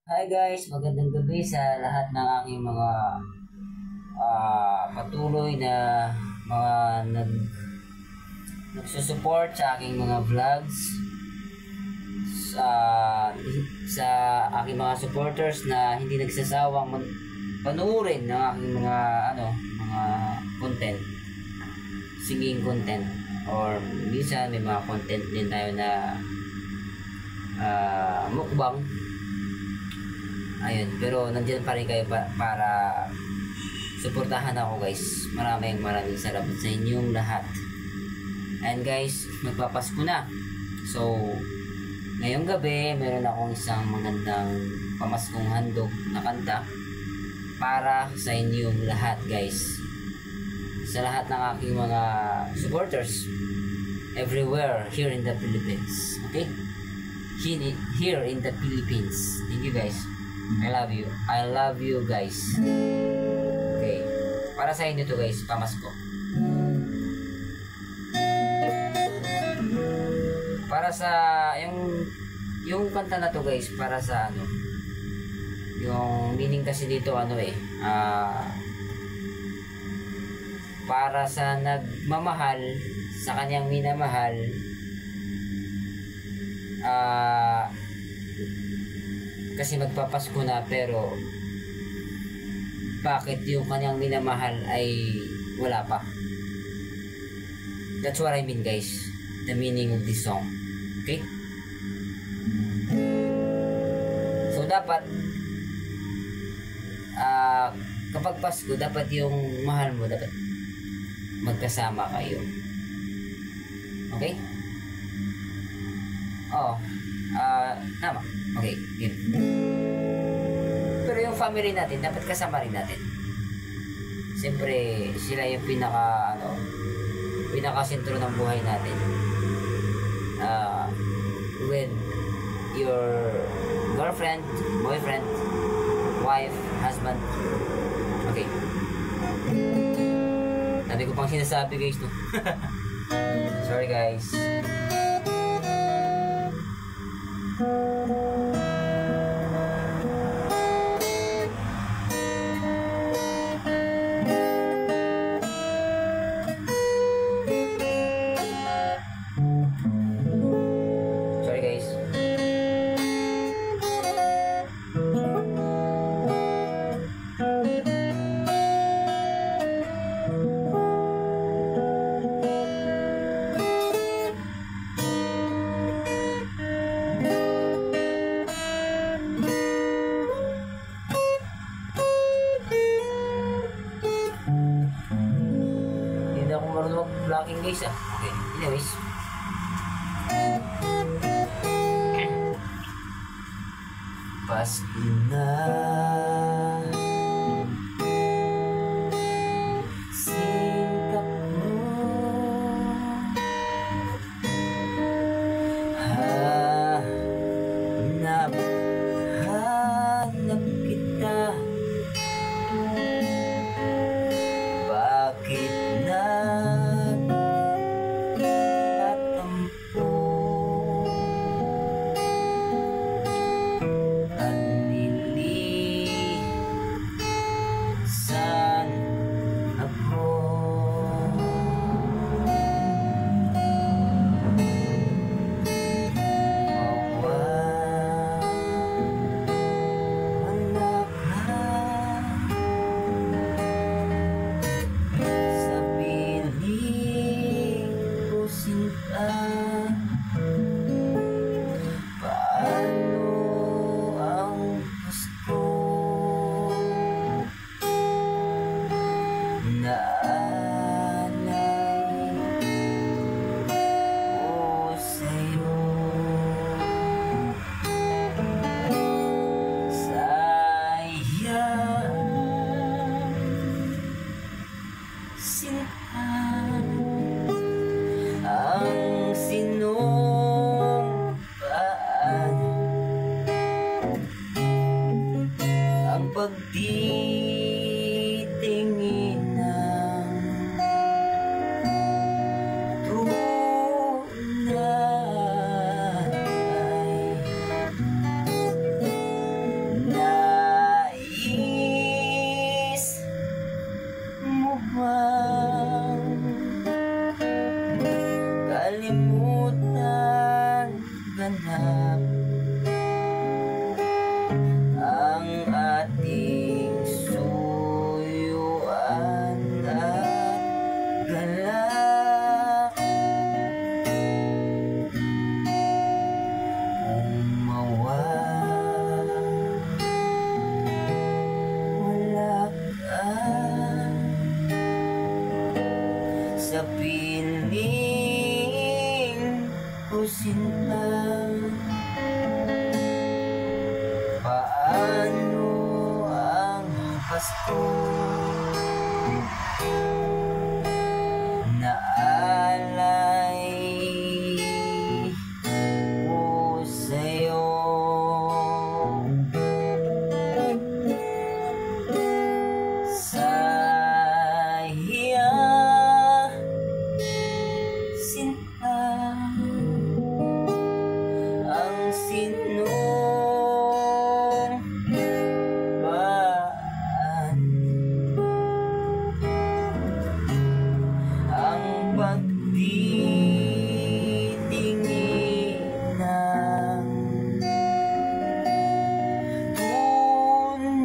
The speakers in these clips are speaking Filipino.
Hi guys, magandang gabi sa lahat ng aking mga patuloy na mga nagsusupport sa aking mga vlogs, sa sa aking mga supporters na hindi nagsasawang panuorin ng aking mga content, singing content, or minsan may mga content din tayo na mukbang. Ayun, pero nandiyan pa rin kayo para suportahan ako guys. Maraming salamat sa inyong lahat. And guys, magpapasko na. So, ngayong gabi, meron akong isang magandang pamaskong handog na kanta para sa inyong lahat guys. Sa lahat ng aking mga supporters everywhere here in the Philippines. Okay? Here in the Philippines. Thank you guys. I love you. I love you guys. Okay. Para sa inyo to guys, pamasko. Para sa yung kanta na to guys, para sa yung meaning kasi dito para sa nagmamahal sa kanyang minamahal, kasi magpapasko na pero bakit yung kanyang minamahal ay wala pa. That's what I mean guys, the meaning of this song. Okay, so dapat kapag Pasko, dapat yung mahal mo dapat magkasama kayo. Okay, tama. Okay, yun. Pero yung family natin, dapat kasama rin natin. Siyempre, sila yung pinaka-sentro ng buhay natin. With your girlfriend, boyfriend, wife, husband. Okay. Dami ko pang sinasabi guys, no? Sorry guys. Vlogging guys Okay, anyways. Pasko na, singkap mo, hanap kita, bakit na pagtitingin ng tunay piling ko sinta. Paano ang Pasko na alay ko sa'yo? Sayang sinta ang sinong baan, ang pagtitingin ng tunay.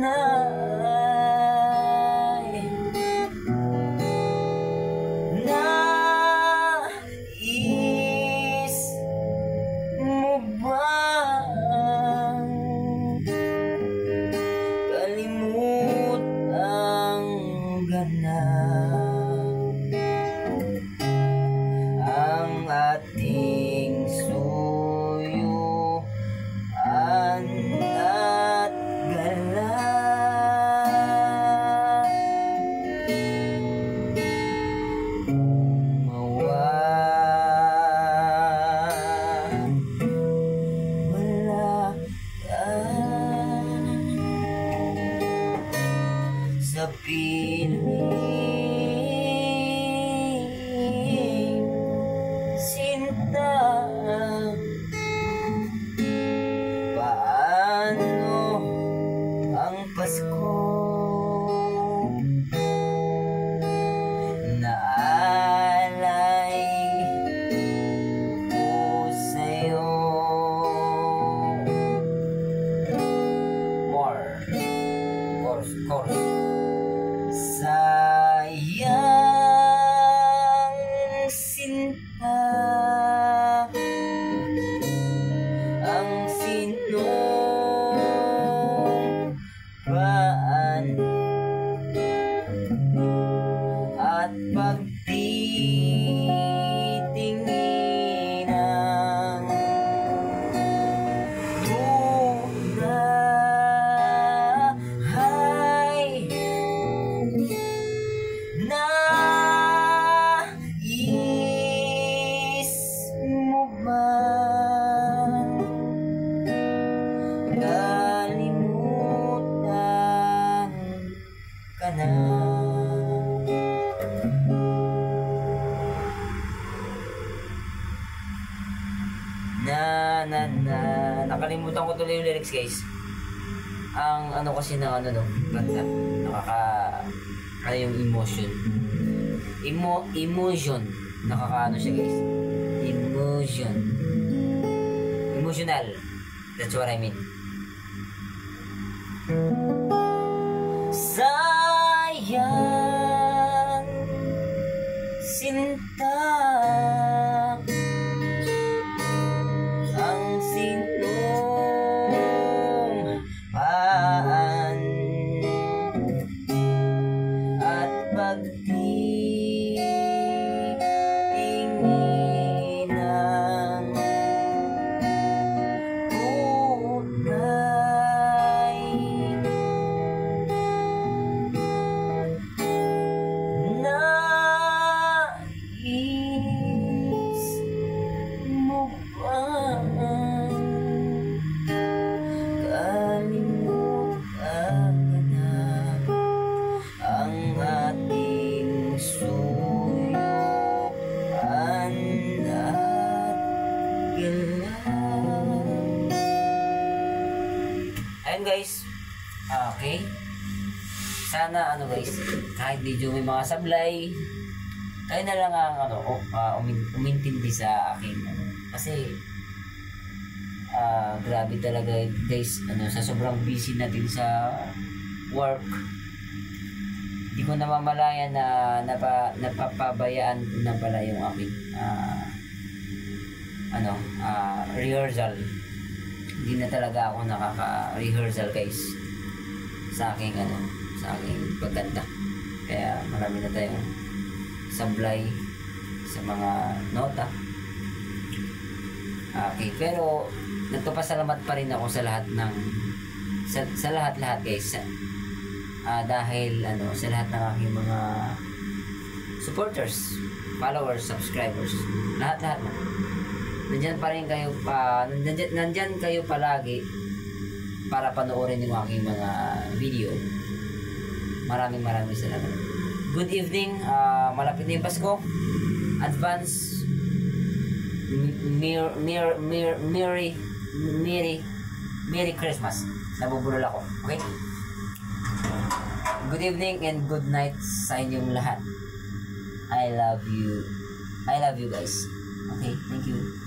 Nais mo bang kalimut ang ganap, ang ating suyuan at galak? Wala ka sa piling sinta. Paano ang Pasko na alay ko sa'yo? More chorus. Sayang sinta ang sinong baan, at pagtitingin ng tunay. Nais mo bang kalimutan ka na? Nakalimutan ko tuloy yung lyrics, guys. Ang ano kasi ng ano no, kanta, ano yung emotion. Emotion. Nakakaano siya, guys. Emotional. That's what I mean. Sayang sinta ang sinong baan, at pagtitingin ng tunay. Nais mo bang kalimutan ka na ang ating suyuan at galak? Ayun, guys. Okay. Sana guys, kahit medyo may mga sablay, kayo na lang ang umintindi sa akin kasi grabe talaga, guys, sa sobrang busy natin sa work, hindi ko namamalayan na napapabayaan ko na pala yung aking rehearsal. Hindi na talaga ako nakaka-rehearsal, guys, sa aking pagkanta. Kaya marami na tayong sablay sa mga nota. Okay, pero nagpapasalamat pa rin ako sa lahat ng sa lahat-lahat guys. Dahil sa lahat ng aking mga supporters, followers, subscribers, lahat-lahat na. Nandyan pa rin kayo nandyan kayo palagi para panoorin yung aking mga video. Maraming salamat. Good evening, malapit na yung Pasko. Advance Merry Christmas. Nabubulol ako. Okay? Good evening and good night sa inyong lahat. I love you. I love you guys. Okay? Thank you.